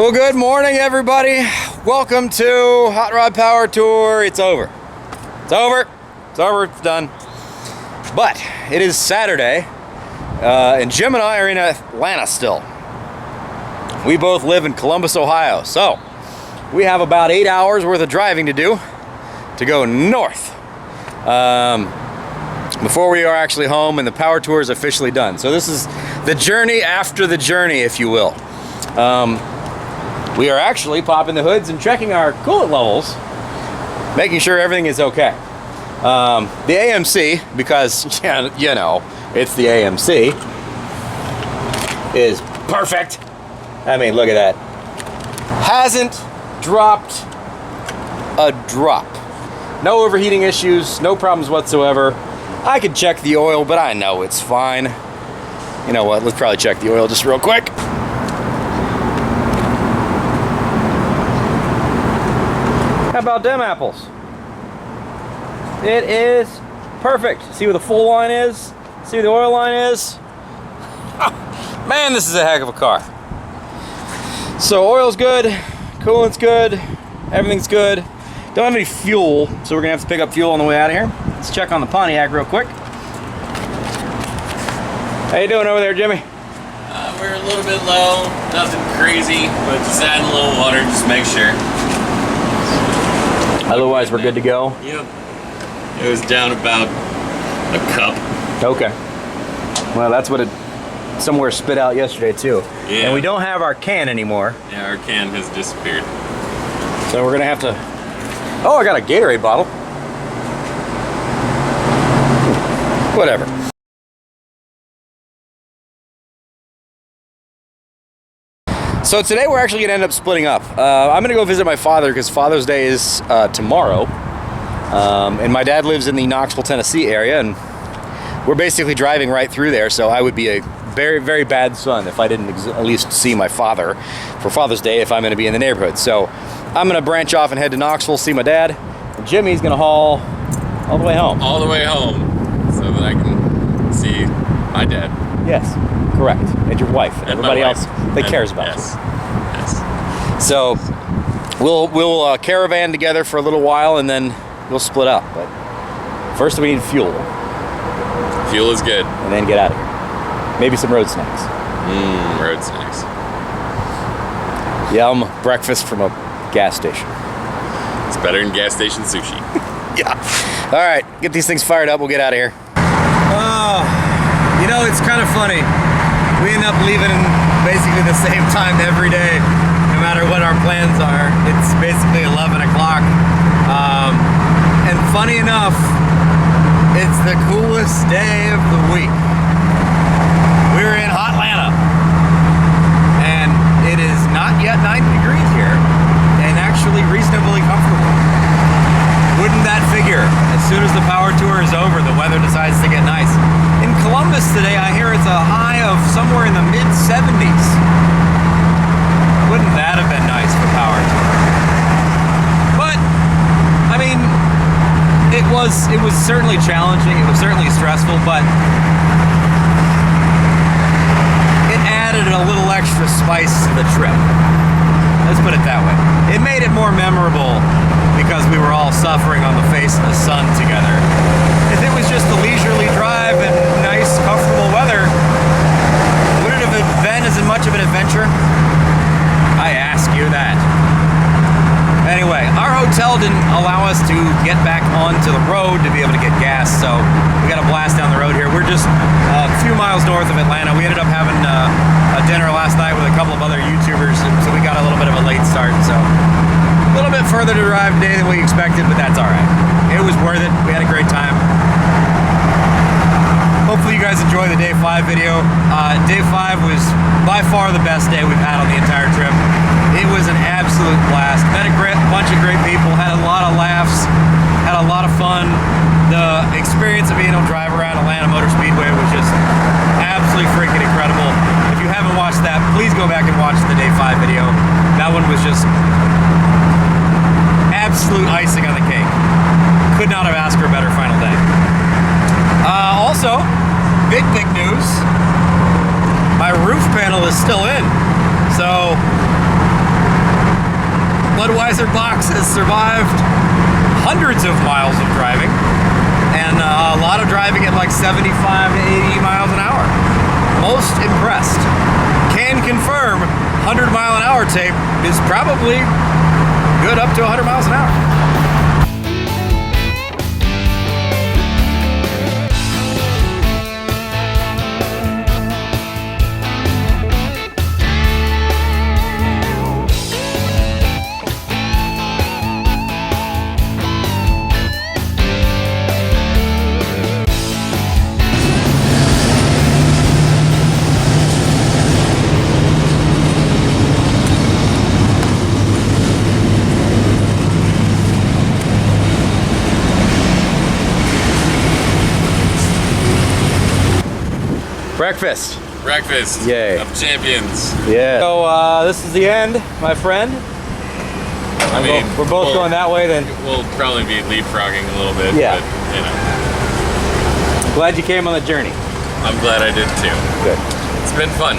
Well, good morning, everybody. Welcome to Hot Rod Power Tour. It's over. It's over. It's over. It's done. But it is Saturday, and Jim and I are in Atlanta still. We both live in Columbus, Ohio, so we have about 8 hours worth of driving to do to go north before we are actually home and the power tour is officially done. So this is the journey after the journey, if you will. We are actually popping the hoods and checking our coolant levels, making sure everything is okay. The AMC, because, you know, it's the AMC, is perfect. I mean, look at that. Hasn't dropped a drop. No overheating issues, no problems whatsoever. I could check the oil, but I know it's fine. You know what, let's probably check the oil just real quick. How about them apples? It is perfect. See where the full line is? See where the oil line is? Man, this is a heck of a car. So oil's good, coolant's good, everything's good. Don't have any fuel, so we're gonna have to pick up fuel on the way out of here. Let's check on the Pontiac real quick. How you doing over there, Jimmy? We're a little bit low, nothing crazy, but just adding a little water, just make sure. Otherwise, we're good to go? Yep. It was down about a cup. Okay. Well, that's what it somewhere spit out yesterday, too. Yeah. And we don't have our can anymore. Yeah, our can has disappeared. So we're gonna have to... Oh, I got a Gatorade bottle. Whatever. So today we're actually gonna end up splitting up. I'm gonna go visit my father because Father's Day is tomorrow. And my dad lives in the Knoxville, Tennessee area, and we're basically driving right through there, so I would be a very, very bad son if I didn't at least see my father for Father's Day if I'm gonna be in the neighborhood. So I'm gonna branch off and head to Knoxville, see my dad, and Jimmy's gonna haul all the way home. All the way home, so that I can see my dad. Yes, correct. And your wife and everybody else that cares about you. Yes. So we'll caravan together for a little while and then we'll split up. But first we need fuel. Fuel is good. And then get out of here. Maybe some road snacks. Road snacks. Yum, breakfast from a gas station. It's better than gas station sushi. Yeah. All right, get these things fired up. We'll get out of here. You know, it's kind of funny. We end up leaving basically the same time every day, no matter what our plans are. It's basically 11 o'clock. And funny enough, it's the coolest day of the week. We're in hot Atlanta, and it is not yet 90 degrees here, and actually reasonably comfortable. Wouldn't that figure? As soon as the power tour is over, the weather decides to get nice. In Columbus today, I hear it's a high of somewhere in the mid-70s. Wouldn't that have been nice for power tour? But, I mean, it was certainly challenging. It was certainly stressful, but it added a little extra spice to the trip. Let's put it that way. It made it more memorable because we were all suffering on the face of the sun together. If it was just a leisurely drive and nice, comfortable weather, would it have been as much of an adventure? I ask you that. Anyway, our hotel didn't allow us to get back onto the road to be able to get gas, so we got a blast down the road here. We're just a few miles north of Atlanta. We ended up having a dinner last night with a couple of other YouTubers, so we got a little bit of a late start. So a little bit further to drive today than we expected, but that's all right. It was worth it. We had a great time. Hopefully you guys enjoy the day 5 video. Day 5 was by far the best day we've had on the entire trip. It was an absolute blast. Met a bunch of great people, had a lot of laughs, had a lot of fun. The experience of being able to drive around Atlanta Motor Speedway was just absolutely freaking incredible. If you haven't watched that, please go back and watch the day 5 video. That one was just absolute icing on the cake. Could not have asked for a better final day. Also, big news. My roof panel is still in. So stabilizer box has survived hundreds of miles of driving, and a lot of driving at like 75 to 80 miles an hour. Most impressed. Can confirm 100 mile an hour tape is probably good up to 100 miles an hour. Breakfast. Breakfast. Yay. Of champions. Yeah. So this is the end, my friend. I mean, we're both going that way then. We'll probably be leapfrogging a little bit. Yeah. But, you know. Glad you came on the journey. I'm glad I did too. Good. It's been fun.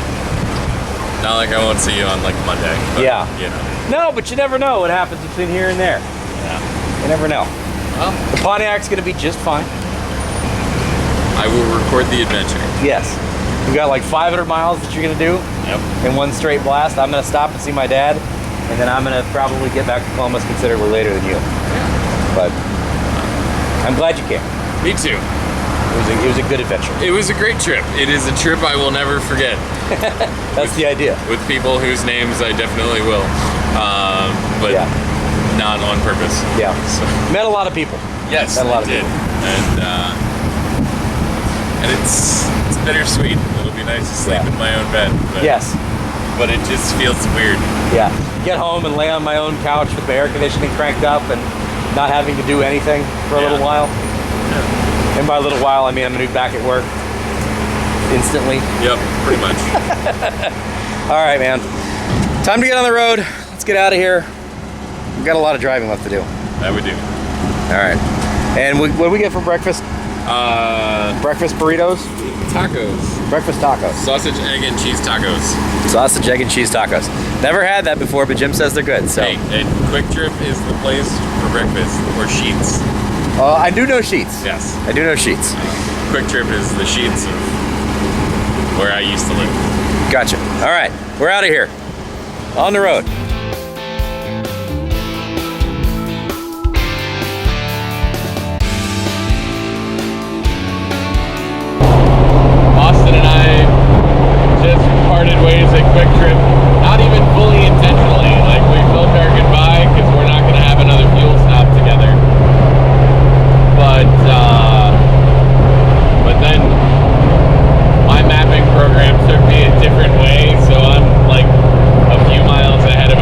Not like I won't see you on like Monday. But, Yeah. You know. No, but you never know what happens between here and there. Yeah. You never know. Well, The Pontiac's gonna be just fine. I will record the adventure. Yes. You got like 500 miles that you're gonna do Yep. in one straight blast. I'm gonna stop and see my dad, and then I'm gonna probably get back to Columbus considerably later than you. But I'm glad you came. Me too. It was a good adventure. It was a great trip. It is a trip I will never forget. That's the idea. With people whose names I definitely will. But Yeah. not on purpose. Yeah. So, Met a lot of people. yes, Met a lot I of did. people. And it's bittersweet. It'll be nice to sleep Yeah. in my own bed. But, Yes. But it just feels weird. Yeah. Get home and lay on my own couch with the air conditioning cranked up and not having to do anything for a Yeah. little while. And by a little while, I mean I'm gonna be back at work instantly. Yep, pretty much. All right, man. Time to get on the road. Let's get out of here. We've got a lot of driving left to do. That would do. All right. And what do we get for breakfast? Breakfast burritos? Tacos. Breakfast tacos. Sausage, egg, and cheese tacos. Sausage, egg, and cheese tacos. Never had that before, but Jim says they're good. So Hey, and Quick Trip is the place for breakfast, or Sheets. I do know Sheets. Yes. I do know Sheets. Quick Trip is the Sheets of where I used to live. Gotcha. All right. We're out of here. On the road. Austin and I just parted ways at Quick Trip, not even fully intentionally. Like, we felt our goodbye because we're not going to have another fuel stop together. But then my mapping program took me a different way, so I'm like a few miles ahead of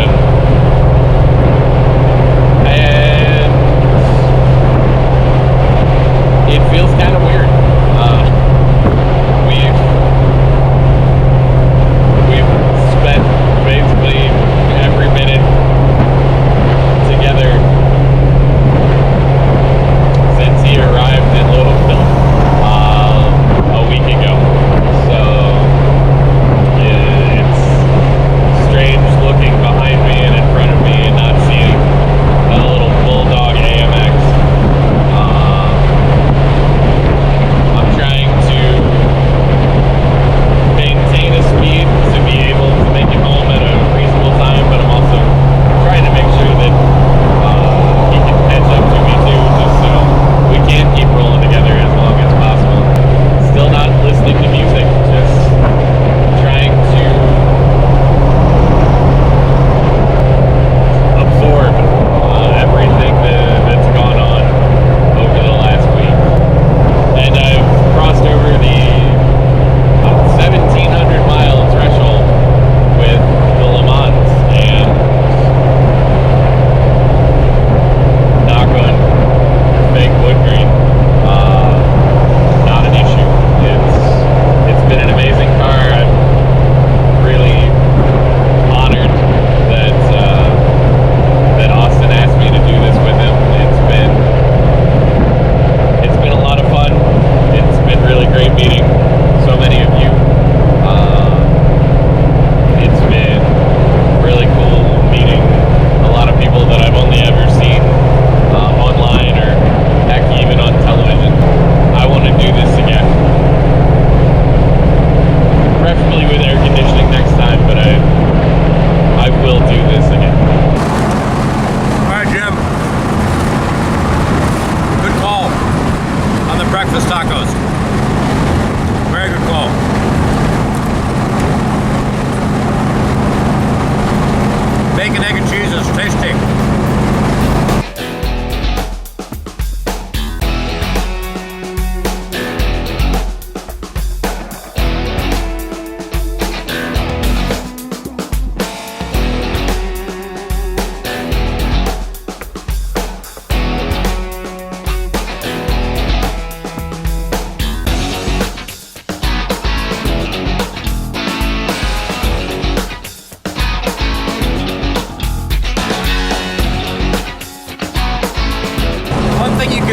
bacon, egg, and cheese is tasty.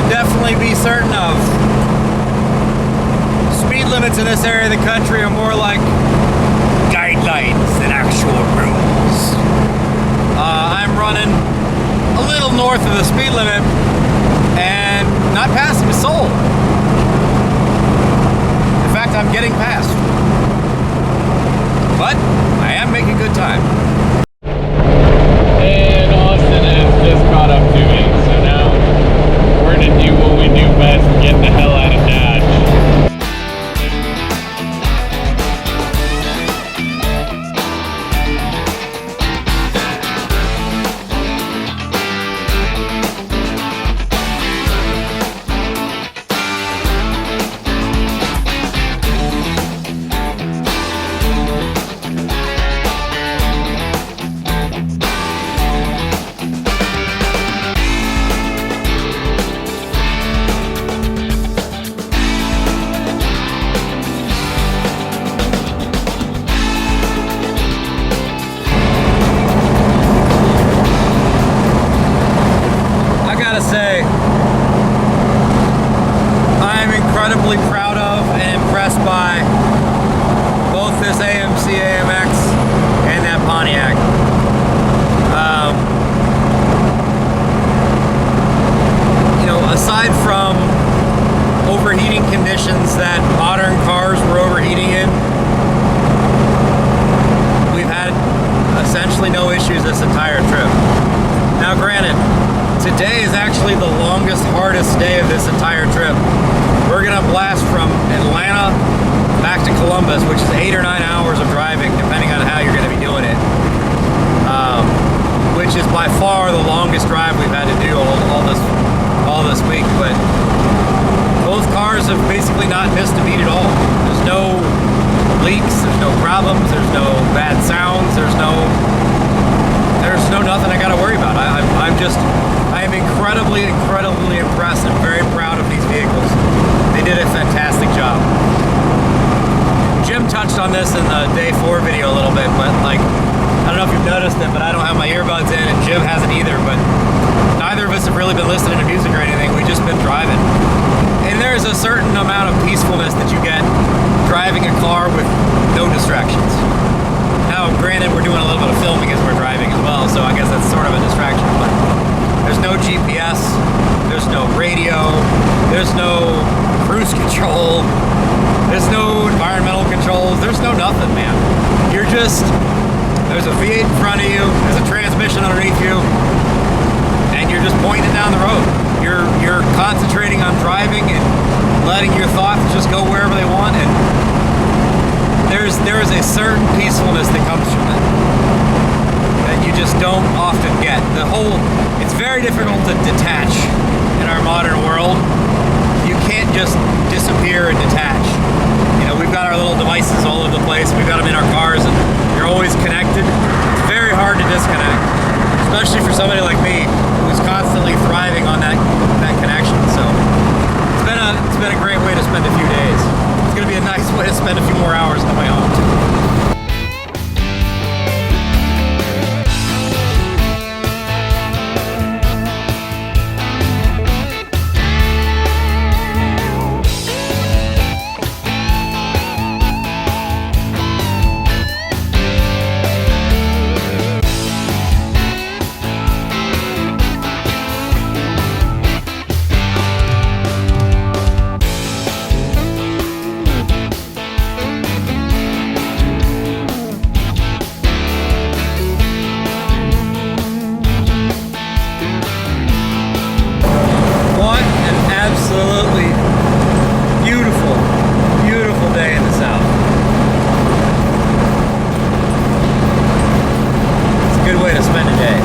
Definitely be certain of. Speed limits in this area of the country are more like guidelines than actual rules. I'm running a little north of the speed limit and not passing a soul. In fact, I'm getting past. But I am making good time. And Austin has just caught up to me, so now we're gonna do what we do best, get the hell out of Dodge. Incredibly proud of and impressed by both this AMC AMX and that Pontiac. You know, aside from overheating conditions that modern cars were overheating in, we've had essentially no issues this entire trip. Now granted, today is actually the longest, hardest day of this entire trip. We're gonna blast from Atlanta back to Columbus, which is 8 or 9 hours of driving, depending on how you're gonna be doing it. Which is by far the longest drive we've had to do all this week. But both cars have basically not missed a beat at all. There's no leaks, there's no problems, there's no bad sounds, there's no nothing I gotta worry about. I am incredibly impressed and very proud of these vehicles. They did a fantastic job. Jim touched on this in the day 4 video a little bit, but like, I don't know if you've noticed it, but I don't have my earbuds in and Jim hasn't either, but neither of us have really been listening to music or anything. We've just been driving. And there's a certain amount of peacefulness that you get driving a car with no distractions. Now, granted, we're doing a little bit of filming as we're driving as well, so I guess that's sort of a distraction, but there's no GPS, there's no radio, there's no cruise control, there's no environmental controls, there's no nothing, man. You're just, there's a V8 in front of you, there's a transmission underneath you, and you're just pointing it down the road. You're concentrating on driving and letting your thoughts just go wherever they want, and there is a certain peacefulness that comes from it that you just don't often get. It's very difficult to detach in our modern world. You can't just disappear and detach. You know, we've got our little devices all over the place. We've got them in our cars and you're always connected. It's very hard to disconnect, especially for somebody like me who's constantly thriving on that connection. So it's been a great way to spend a few days. It's gonna be a nice way to spend a few more hours on the way home too. way to spend a day.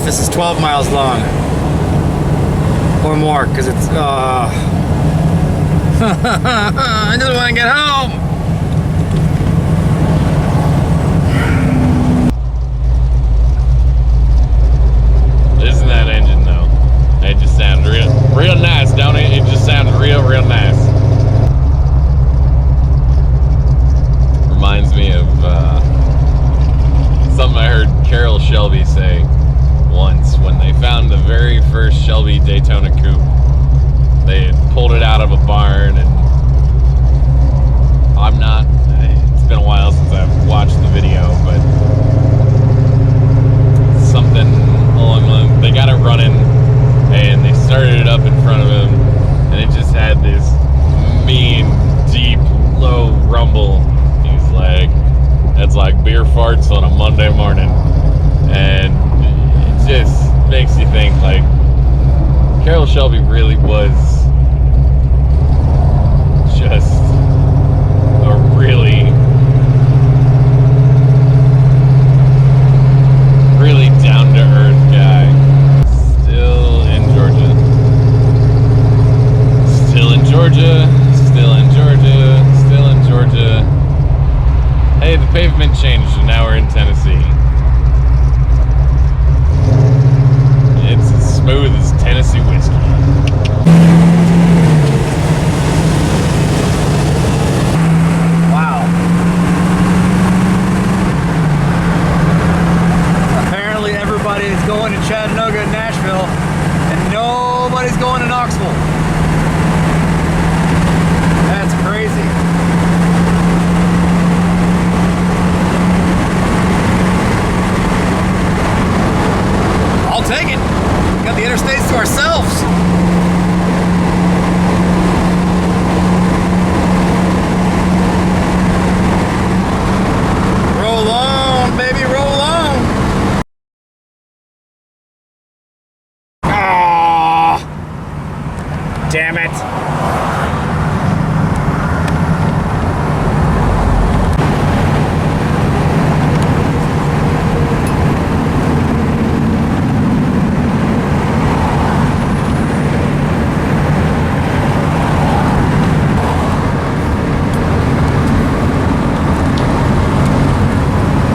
This is 12 miles long or more because it's I just want to get home. Isn't that engine though? It just sounds real nice, don't it? It just sounds real nice. Reminds me of something I heard Carroll Shelby say once when they found the very first Shelby Daytona coupe. They had pulled it out of a barn, and it's been a while since I've watched the video, but something along the lines, they got it running and they started it up in front of him, and it just had this mean, deep, low rumble. He's like, that's like beer farts on a Monday morning. And it just makes you think, like, Carroll Shelby really was just a really down-to-earth guy. Still in Georgia. Still in Georgia. Still in Georgia. Still in Georgia. Hey, the pavement changed and now we're in Tennessee. It's as smooth as Tennessee whiskey. Wow. interstates to ourselves. Roll on, baby, roll on. Oh, damn it.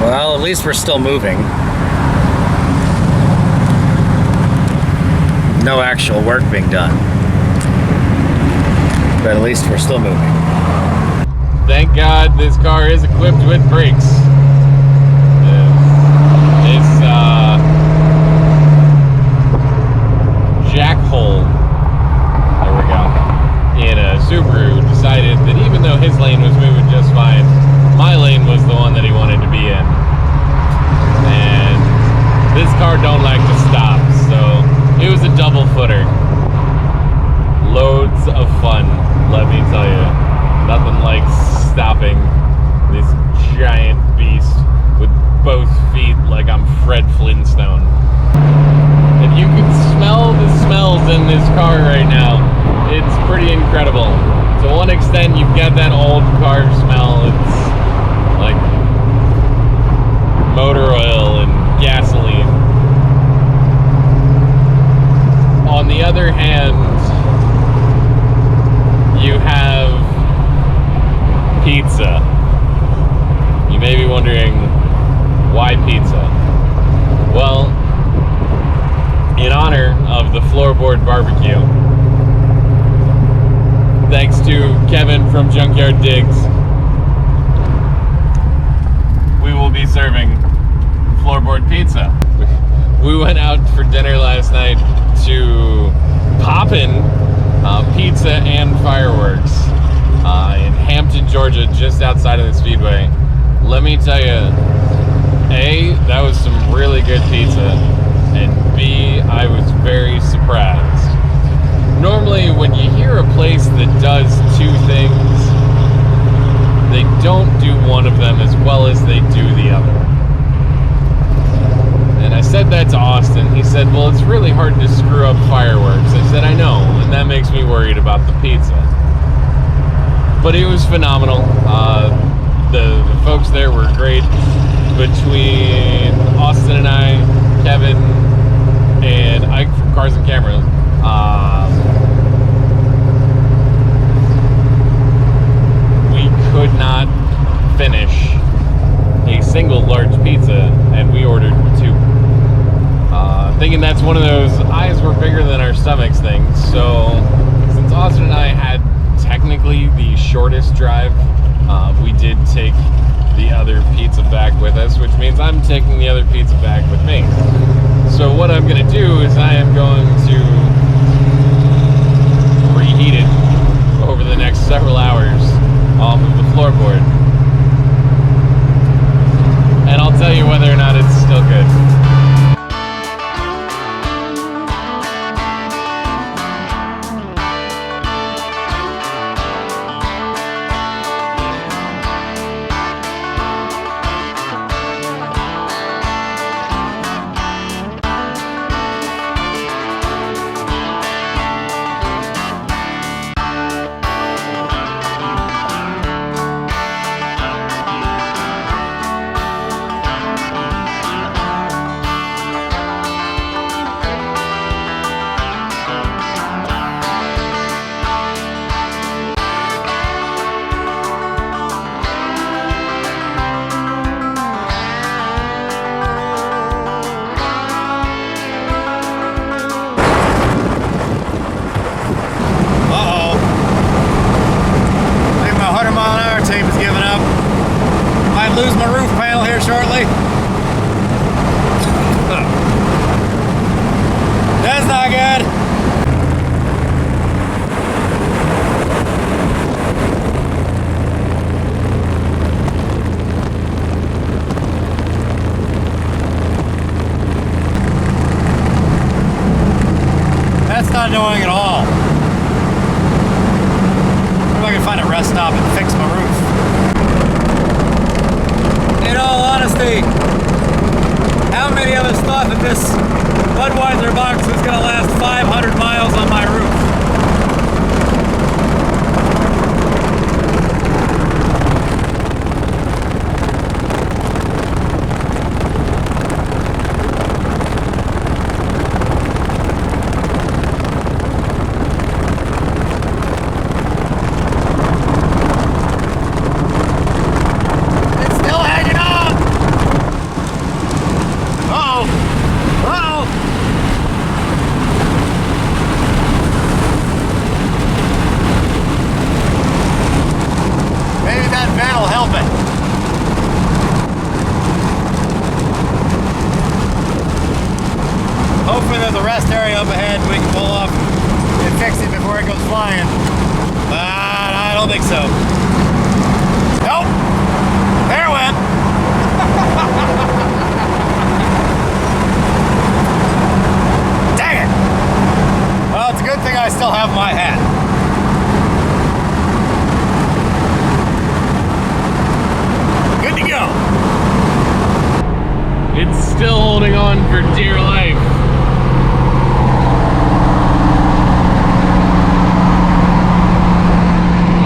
Well, at least we're still moving. No actual work being done. But at least we're still moving. Thank God this car is equipped with brakes. This jackhole, there we go, in a Subaru decided that even though his lane was moving just fine, my lane was the one that he wanted to be in. And this car don't like to stop, so it was a double footer. Loads of fun, let me tell you. Nothing like stopping this giant beast with both feet like I'm Fred Flintstone. If you could smell the smells in this car right now, it's pretty incredible. To one extent, you've got that old car smell. It's like motor oil and gasoline. On the other hand, you have pizza. You may be wondering, why pizza? Well, in honor of the floorboard barbecue, thanks to Kevin from Junkyard Digs, we will be serving floorboard pizza. We went out for dinner last night to Poppin' Pizza and Fireworks in Hampton, Georgia, just outside of the Speedway. Let me tell you, A, that was some really good pizza, and B, I was very surprised. Normally, when you hear a place that does two things, they don't do one of them as well as they do the other. And I said that to Austin. He said, well, it's really hard to screw up fireworks. I said, I know, and that makes me worried about the pizza. But it was phenomenal. The folks there were great. Between Austin and I, Kevin, and Ike from Cars and Cameras, we could not finish a single large pizza, and we ordered two. Thinking that's one of those eyes were bigger than our stomachs things. So since Austin and I had technically the shortest drive, we did take the other pizza back with us, which means I'm taking the other pizza back with me. So what I'm going to do is I am going to reheat it over the next several hours off of the floorboard. And I'll tell you whether or not it's still good. annoying at all. If I can find a rest stop and fix my roof. In all honesty, how many of us thought that this Budweiser box was going to last 500 miles on my roof? Hopefully there's a rest area up ahead we can pull off and fix it before it goes flying. But I don't think so. Nope. There it went. Dang it. Well, it's a good thing I still have my hat. Good to go. It's still holding on for dear life.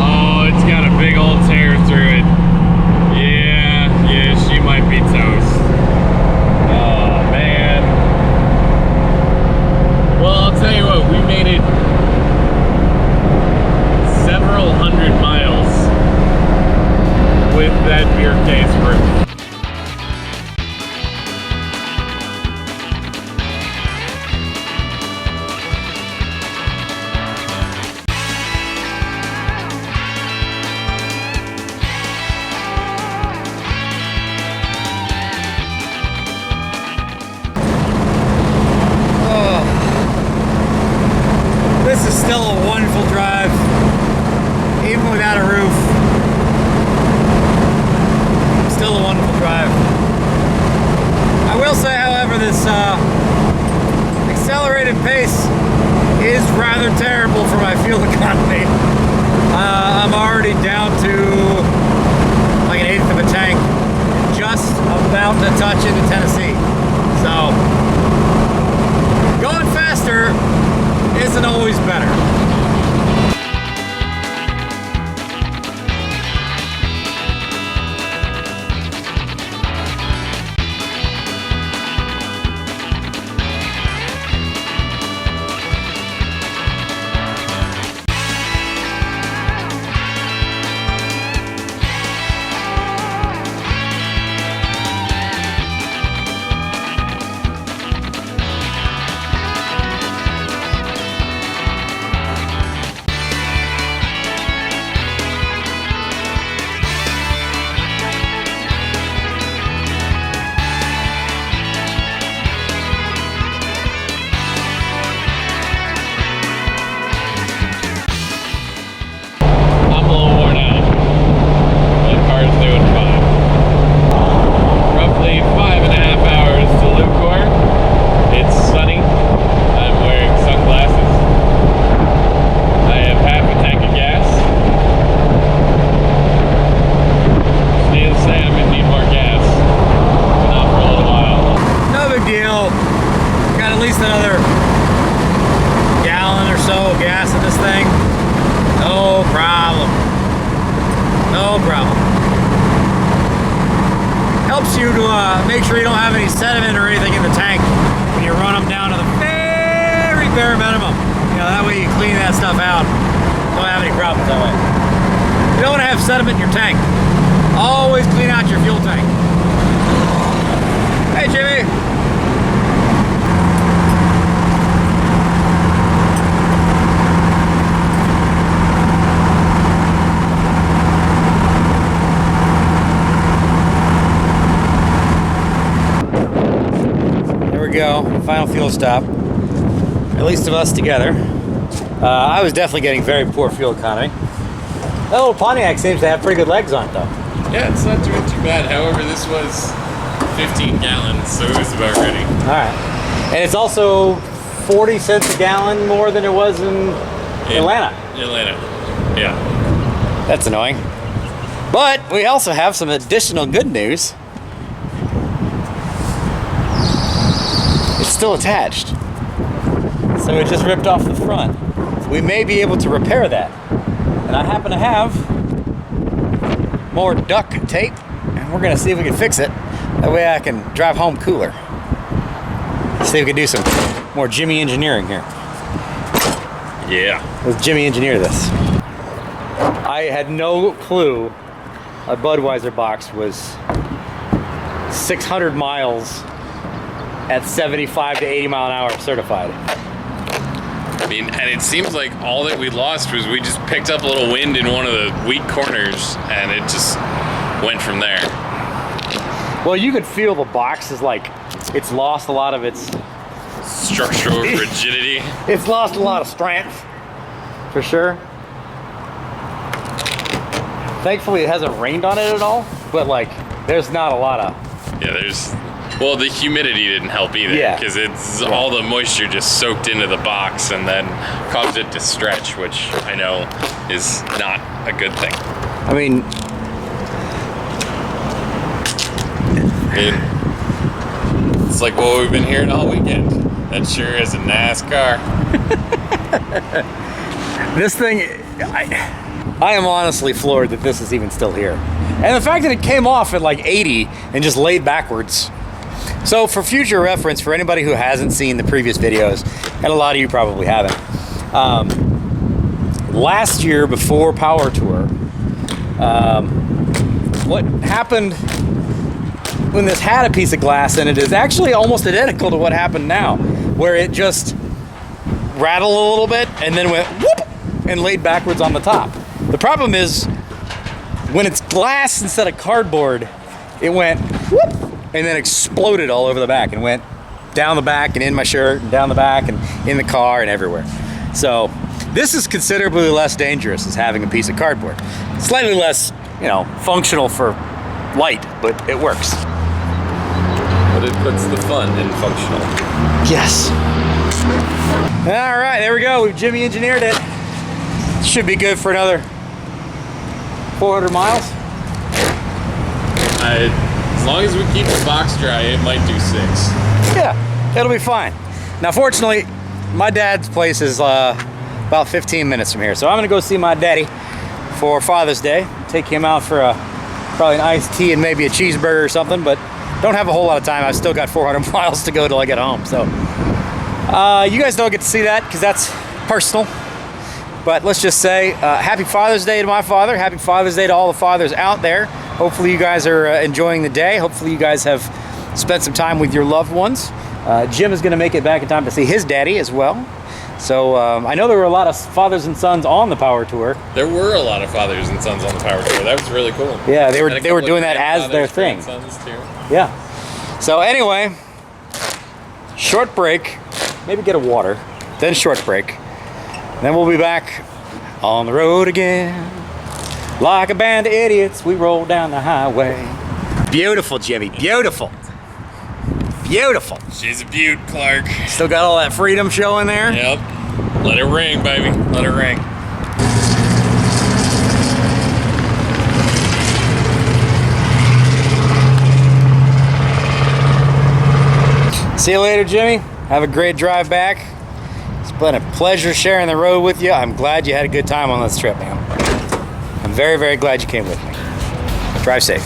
Oh, it's got a big old tear through it. Yeah, she might be toast. Oh, man. Well, I'll tell you what, we made it several hundred miles with that beer case roof. This is still a wonderful drive, even without a roof. Still a wonderful drive. I will say, however, this accelerated pace is rather terrible for my fuel economy. I'm already down to like an eighth of a tank, just about to touch into Tennessee. So, going faster isn't always better. Another gallon or so of gas in this thing. No problem. No problem. Helps you to make sure you don't have any sediment or anything in the tank when you run them down to the very bare minimum. You know, that way you clean that stuff out. Don't have any problems that way. You don't want to have sediment in your tank. Always clean out your fuel tank. Hey, Jimmy. Go, final fuel stop, at least of us together. I was definitely getting very poor fuel economy. That little Pontiac seems to have pretty good legs on it though. Yeah, it's not doing too bad. However, this was 15 gallons, so it was about ready. All right, and it's also 40 cents a gallon more than it was in Atlanta. Atlanta, yeah. That's annoying. But we also have some additional good news. It's still attached. So it just ripped off the front. We may be able to repair that. And I happen to have more duct tape, and we're gonna see if we can fix it. That way I can drive home cooler. See if we can do some more Jimmy engineering here. Yeah. Let's Jimmy engineer this. I had no clue a Budweiser box was 600 miles at 75 to 80 mile an hour certified. I mean, and it seems like all that we lost was we just picked up a little wind in one of the weak corners, and it just went from there. Well, you could feel the box is like, it's lost a lot of its... Structural rigidity. It's lost a lot of strength, for sure. Thankfully, it hasn't rained on it at all, but like, there's not a lot of... Yeah, there's... Well, the humidity didn't help either, Yeah. because it's all the moisture just soaked into the box and then caused it to stretch, which I know is not a good thing. I mean... It's like what we've been hearing all weekend. That sure is a NASCAR. This thing, I am honestly floored that this is even still here. And the fact that it came off at like 80 and just laid backwards. So for future reference, for anybody who hasn't seen the previous videos, and a lot of you probably haven't, last year before Power Tour, what happened when this had a piece of glass in it is actually almost identical to what happened now, where it just rattled a little bit and then went whoop and laid backwards on the top. The problem is when it's glass instead of cardboard, it went whoop and then exploded all over the back and went down the back and in my shirt and down the back and in the car and everywhere. So this is considerably less dangerous as having a piece of cardboard. Slightly less, you know, functional for light, but it works. But it puts the fun in functional. Yes. All right, there we go. We've Jimmy engineered it. Should be good for another 400 miles. As long as we keep the box dry, it might do 6. Yeah, it'll be fine. Now, fortunately, my dad's place is about 15 minutes from here, so I'm gonna go see my daddy for Father's Day. Take him out for probably an iced tea and maybe a cheeseburger or something, but don't have a whole lot of time. I've still got 400 miles to go till I get home, so you guys don't get to see that because that's personal. But let's just say happy Father's Day to my father. Happy Father's Day to all the fathers out there. Hopefully you guys are enjoying the day. Hopefully you guys have spent some time with your loved ones. Jim is going to make it back in time to see his daddy as well. So I know there were a lot of fathers and sons on the Power Tour. There were a lot of fathers and sons on the Power Tour. That was really cool. Yeah, they were doing that as their thing. Sons too. Yeah. So anyway, short break. Maybe get a water, then short break. Then we'll be back on the road again. Like a band of idiots, we roll down the highway. Beautiful, Jimmy, beautiful. Beautiful. She's a beaut, Clark. Still got all that freedom showing there? Yep. Let it ring, baby. Let it ring. See you later, Jimmy. Have a great drive back. It's been a pleasure sharing the road with you. I'm glad you had a good time on this trip, man. I'm very, very glad you came with me. Drive safe.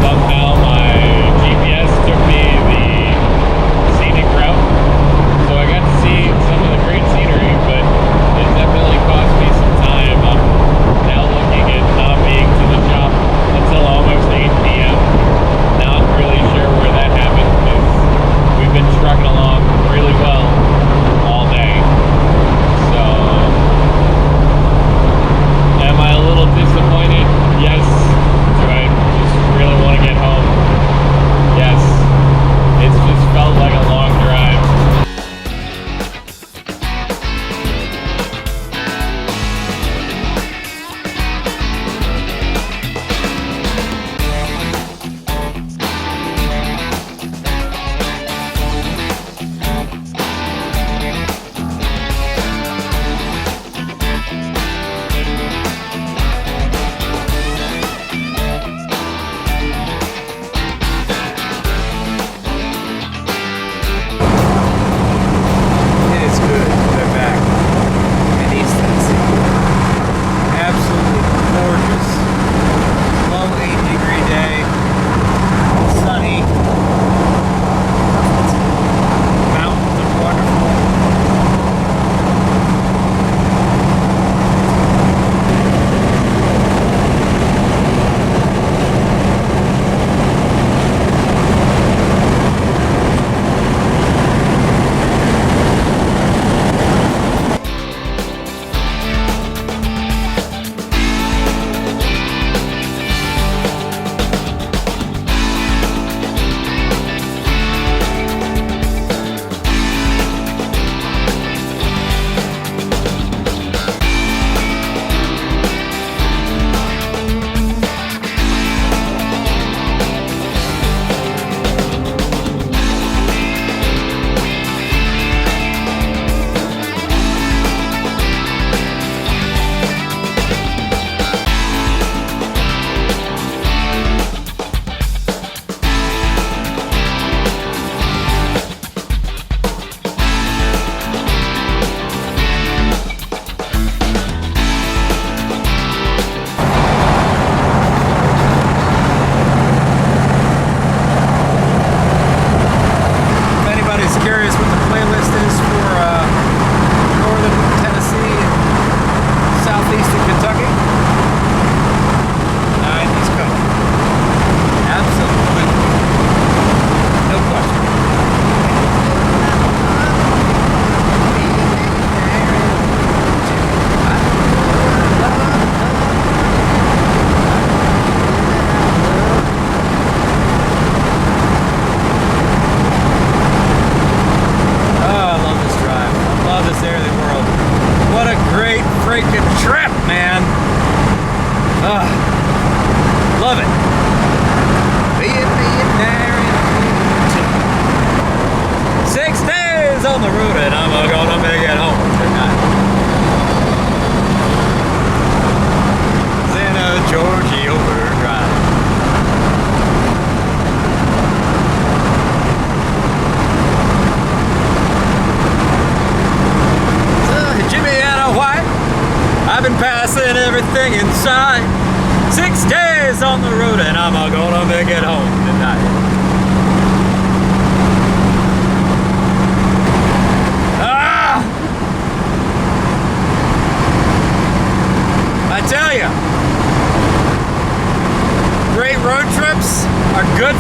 Somehow my GPS took me the scenic route, so I got to see some of the great scenery, but it definitely cost me some time. I'm now looking at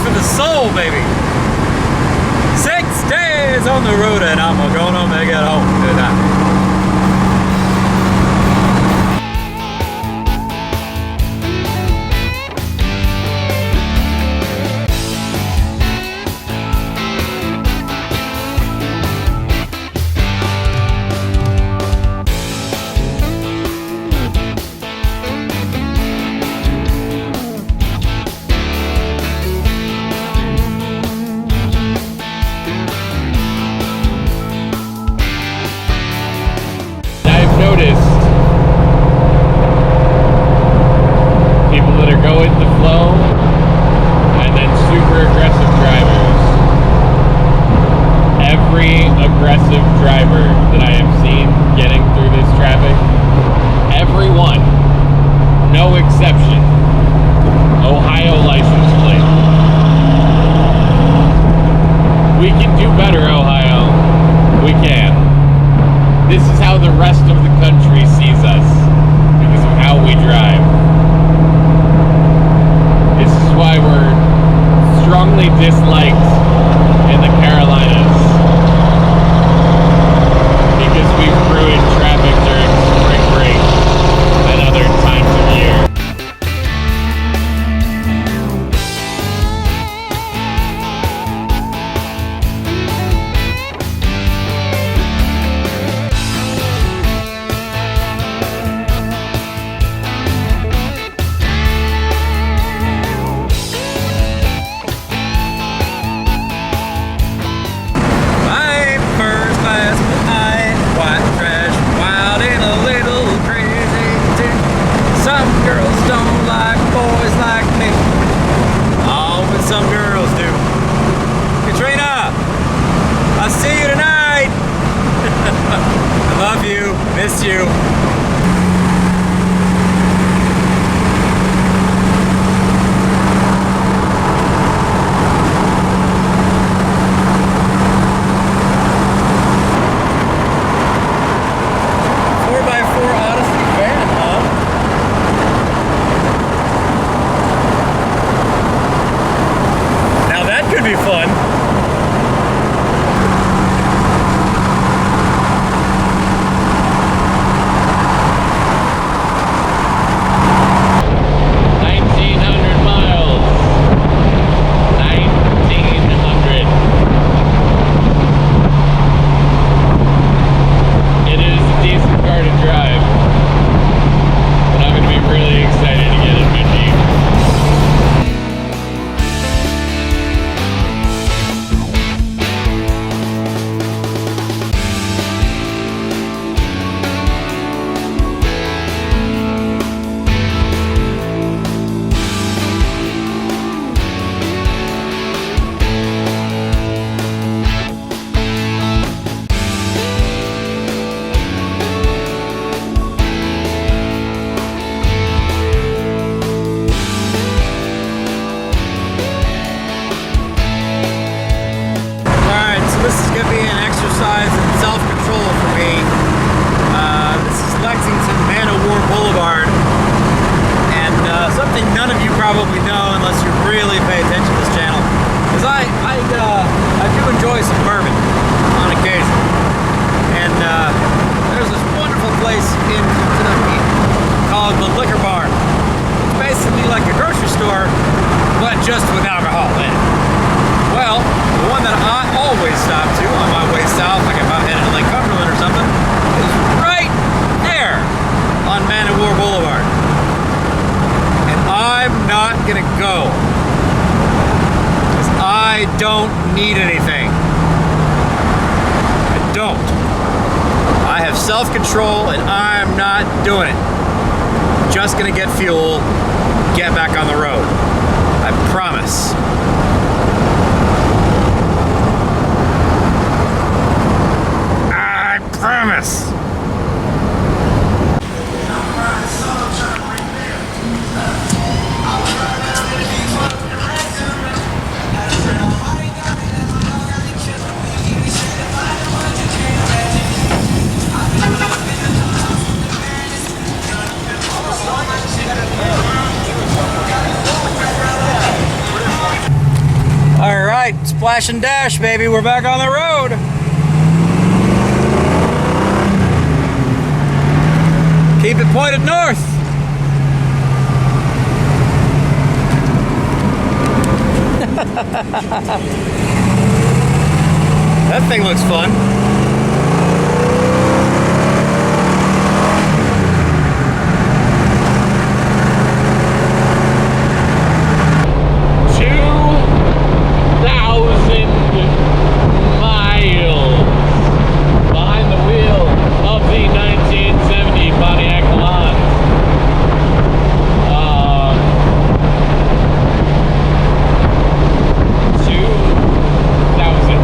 for the soul, baby. 6 days on the road and I'm gonna make it home tonight. Noticed people that are go with the flow and then super aggressive drivers. Every aggressive driver that I have seen getting through this traffic, everyone, no exception, Ohio license plate. We can do better, Ohio. We can. This is how the rest of the country sees us because of how we drive. This is why we're strongly disliked in the Carolinas, because we've ruined traffic during spring break and other times of year. Miss you. Probably know unless you really pay attention to this channel, because I do enjoy some bourbon on occasion, and there's this wonderful place in Kentucky called the Liquor Barn. It's basically like a grocery store, but just with alcohol in it. Well, the one that I always stop to on my way south, like if I'm headed to Lake Cumberland or something, is right there on Man of War Boulevard. I'm not gonna go, because I don't need anything. I don't. I have self-control and I'm not doing it. Just gonna get fuel, get back on the road. I promise. I promise. right, splash and dash, baby. We're back on the road. Keep it pointed north. That thing looks fun. Behind the wheel of the 1970 Pontiac LeMans. 2,000.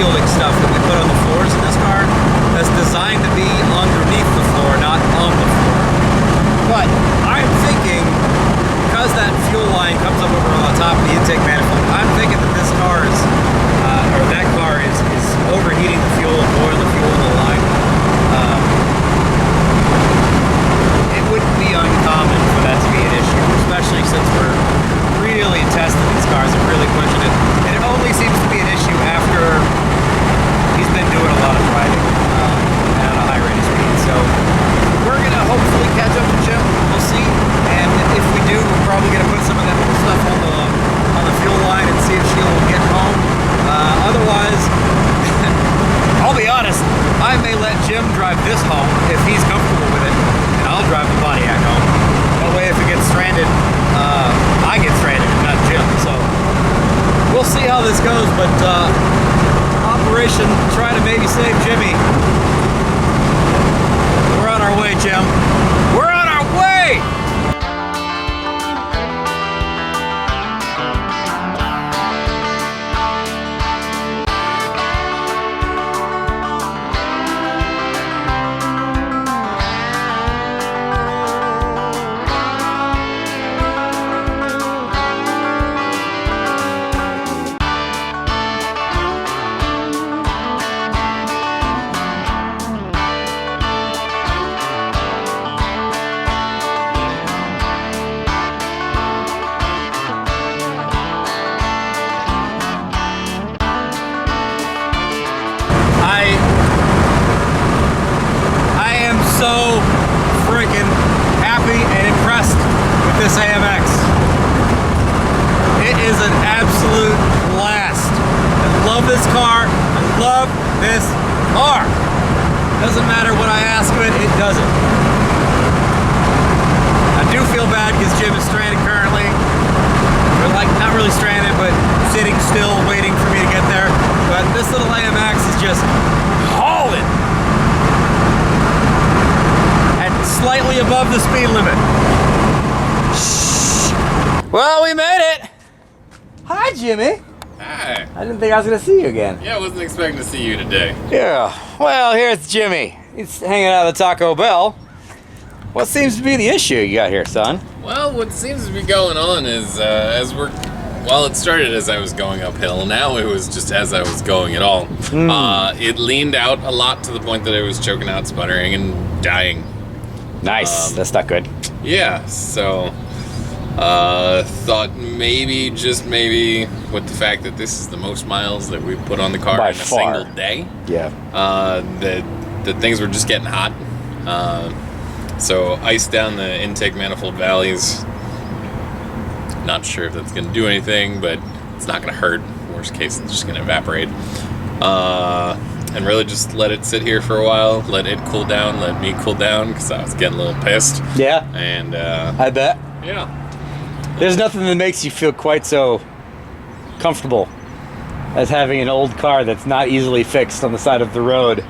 shielding stuff that we put on the floors in this car that's designed to be underneath the floor, not on the floor. But I'm thinking, because that fuel line comes up over on the top of the intake manifold, I'm thinking that this car is, or that car is overheating the fuel, boiling the fuel in the line. It wouldn't be uncommon for that to be an issue, especially since we're really testing these cars and really pushing it. And it only seems to be an issue after he's been doing a lot of driving at a high rate of speed. So we're gonna hopefully catch up with Jim. We'll see. And if we do, we're probably gonna put some of that stuff on the fuel line and see if she'll get home. Otherwise, I'll be honest, I may let Jim drive this home if he's comfortable with it, and I'll drive the Pontiac home. That way, if it gets stranded, I get stranded and not Jim. So we'll see how this goes, but operation try to maybe save Jimmy. We're on our way, Jim. We're on our way! So freaking happy and impressed with this AMX. It is an absolute blast. I love this car. I love this car. Doesn't matter what I ask of it, it does it. I do feel bad because Jim is stranded currently. Or like, not really stranded, but sitting still waiting for me to get there. But this little AMX is just hauling. Slightly above the speed limit. Shh. Well, we made it. Hi, Jimmy. Hi. I didn't think I was going to see you again. Yeah, I wasn't expecting to see you today. Yeah. Well, here's Jimmy. He's hanging out at the Taco Bell. What seems to be the issue you got here, son? Well, what seems to be going on is well, it started as I was going uphill. Now it was just as I was going at all. It leaned out a lot to the point that I was choking out, sputtering, and dying. Nice. That's not good. Yeah, so thought maybe, just maybe, with the fact that this is the most miles that we've put on the car By in a far. single day, Yeah. that things were just getting hot. So ice down the intake manifold valleys. Not sure if that's going to do anything, but it's not going to hurt. Worst case, it's just going to evaporate. And really just let it sit here for a while, let it cool down, let me cool down, because I was getting a little pissed. Yeah. And I bet. yeah. There's nothing that makes you feel quite so comfortable as having an old car that's not easily fixed on the side of the road,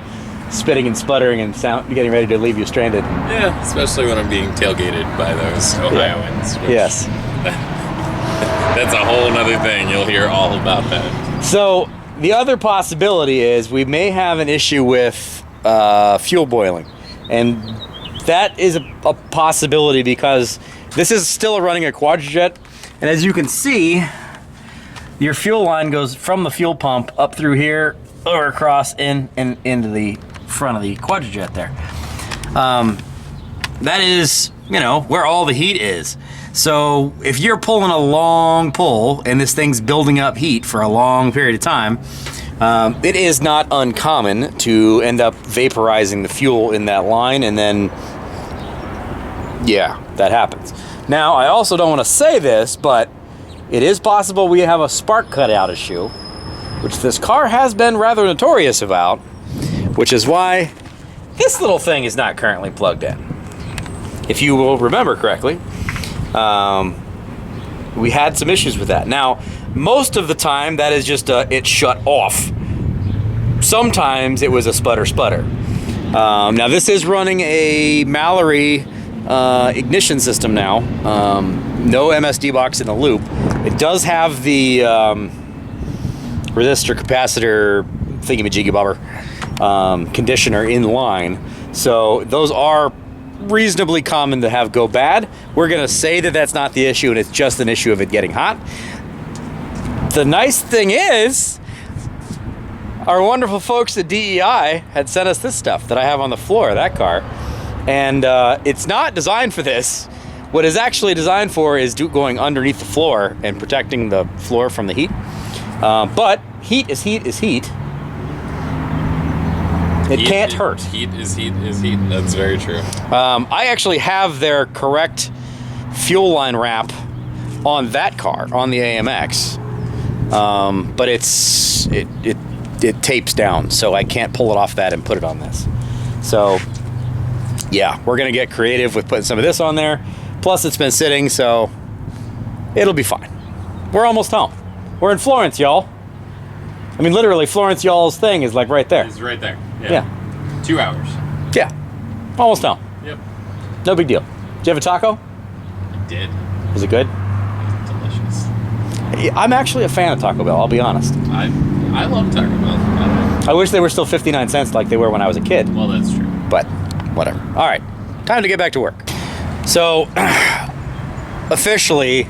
spitting and sputtering and getting ready to leave you stranded. Yeah, especially when I'm being tailgated by those Ohioans. which- Yes. That's a whole nother thing. You'll hear all about that. So the other possibility is we may have an issue with fuel boiling, and that is a possibility because this is still running a quadrijet, and as you can see, your fuel line goes from the fuel pump up through here or across in and into the front of the quadrijet there. That is, you know, where all the heat is. So if you're pulling a long pull and this thing's building up heat for a long period of time, it is not uncommon to end up vaporizing the fuel in that line, and then, yeah, that happens. Now, I also don't want to say this, but it is possible we have a spark cutout issue, which this car has been rather notorious about, which is why this little thing is not currently plugged in. If you will remember correctly, we had some issues with that. Now, most of the time, that is just it shut off. Sometimes it was a sputter. Now, this is running a Mallory ignition system now. No MSD box in the loop. It does have the resistor capacitor thingamajiggy-bobber conditioner in line. So those are reasonably common to have go bad. We're gonna say that that's not the issue and it's just an issue of it getting hot. The nice thing is, our wonderful folks at DEI had sent us this stuff that I have on the floor of that car. And it's not designed for this. What it's actually designed for is going underneath the floor and protecting the floor from the heat. But heat is heat is heat. It can't hurt. Heat is heat is heat. That's very true. I actually have their correct fuel line wrap on that car, on the AMX. But it tapes down, so I can't pull it off that and put it on this. So yeah, we're gonna get creative with putting some of this on there. Plus it's been sitting, so it'll be fine. We're almost home. We're in Florence, y'all. I mean, literally, Florence, y'all's thing is like right there. It's right there. Yeah. 2 hours. Yeah. Almost home. Yep. No big deal. Did you have a taco? I did. Was it good? Delicious. I'm actually a fan of Taco Bell, I'll be honest. I love Taco Bell. I wish they were still 59 cents like they were when I was a kid. Well, that's true. But whatever. All right. Time to get back to work. So, officially,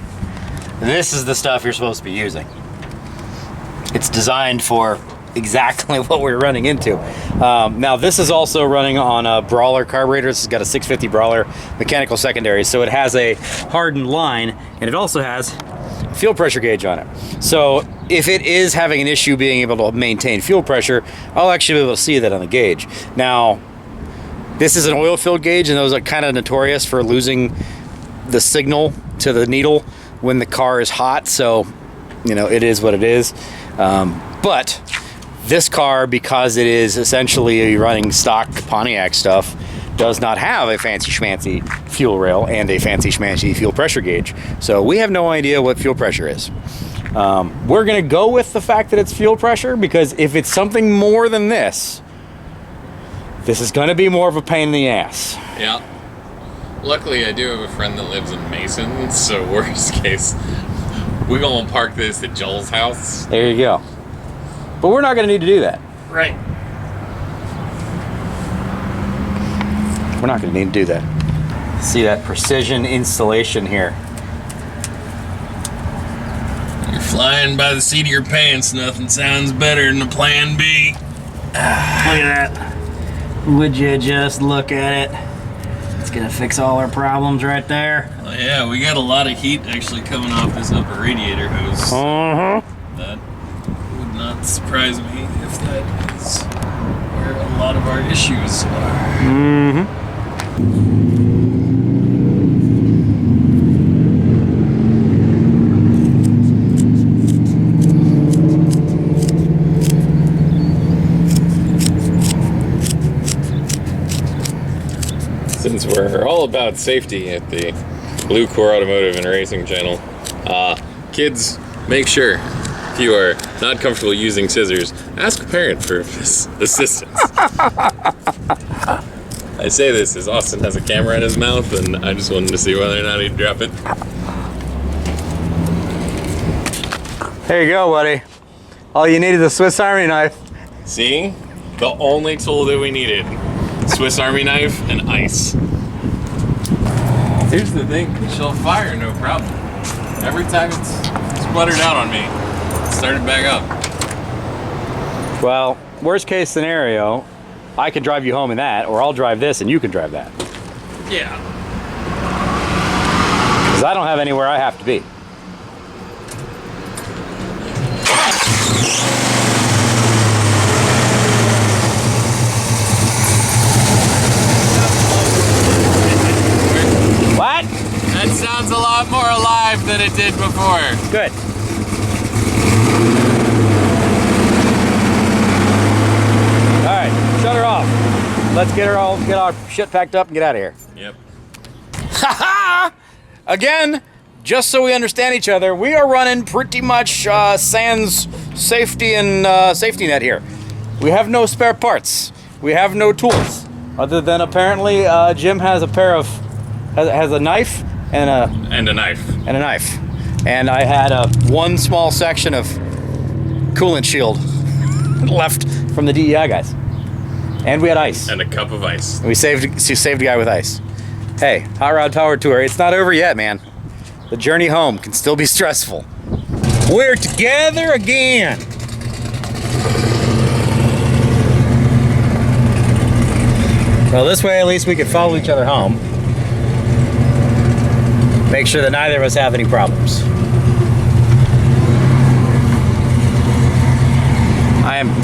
this is the stuff you're supposed to be using. It's designed for exactly what we're running into. Now, this is also running on a Brawler carburetor. This has got a 650 Brawler mechanical secondary, so it has a hardened line, and it also has a fuel pressure gauge on it. So if it is having an issue being able to maintain fuel pressure, I'll actually be able to see that on the gauge. Now, this is an oil-filled gauge, and those are kind of notorious for losing the signal to the needle when the car is hot, so, you know, it is what it is. But this car, because it is essentially running stock Pontiac stuff, does not have a fancy schmancy fuel rail and a fancy schmancy fuel pressure gauge. So we have no idea what fuel pressure is. We're gonna go with the fact that it's fuel pressure, because if it's something more than this is gonna be more of a pain in the ass. Yeah. Luckily, I do have a friend that lives in Mason, so worst case, we're gonna park this at Joel's house. There you go. But we're not gonna need to do that. Right. We're not gonna need to do that. See that precision installation here. You're flying by the seat of your pants. Nothing sounds better than a plan B. Look at that. Would you just look at it? It's gonna fix all our problems right there. Oh yeah, we got a lot of heat actually coming off this upper radiator hose. That would not surprise me if that is where a lot of our issues are. Since we're all about safety at the Lucore Automotive and Racing channel, kids, make sure if you are not comfortable using scissors, ask a parent for assistance. I say this as Austin has a camera in his mouth, and I just wanted to see whether or not he'd drop it. There you go, buddy. All you need is a Swiss Army knife. See? The only tool that we needed. Swiss Army knife and ice. Here's the thing, she'll fire no problem. Every time it's spluttered out on me, it started back up. Well, worst case scenario, I can drive you home in that, or I'll drive this and you can drive that. Yeah. Because I don't have anywhere I have to be. What? That sounds a lot more alive than it did before. Good. All right, shut her off. Let's get our shit packed up and get out of here. Yep. Again, just so we understand each other, we are running pretty much sans safety and safety net here. We have no spare parts. We have no tools, other than apparently Jim has a pair of has a knife and a knife. And I had one small section of coolant shield left from the DEI guys. And we had ice. And a cup of ice. We saved a guy with ice. Hey, Hot Rod Power Tour, it's not over yet, man. The journey home can still be stressful. We're together again. Well, this way at least we could follow each other home. Make sure that neither of us have any problems.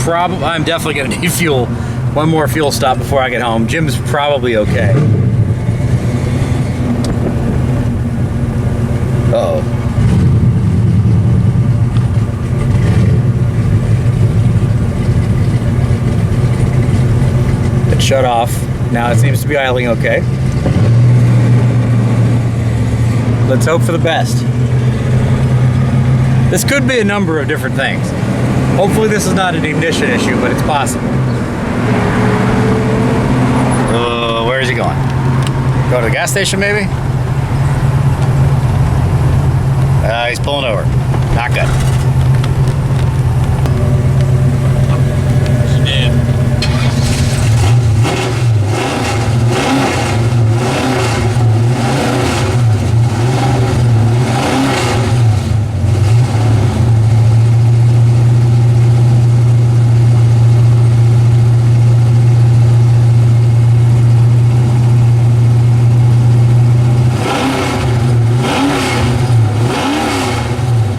I'm definitely gonna need fuel. One more fuel stop before I get home. Jim's probably okay. Uh-oh. It shut off. Now it seems to be idling okay. Let's hope for the best. This could be a number of different things. Hopefully this is not an ignition issue, but it's possible. Where is he going? Go to the gas station, maybe? He's pulling over. Not good. She did.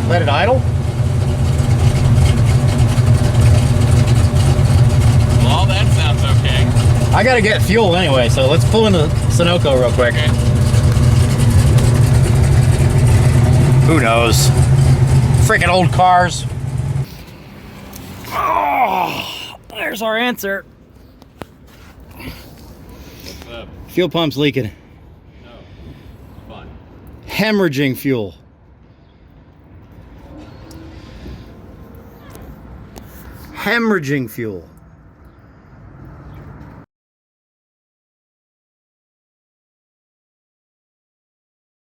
Let it idle? Well, that sounds okay. I gotta get fuel anyway, so let's pull into Sunoco real quick. Okay. Who knows? Freaking old cars. Oh, there's our answer. What's up? Fuel pump's leaking. No. Fun. Hemorrhaging fuel. Hemorrhaging fuel.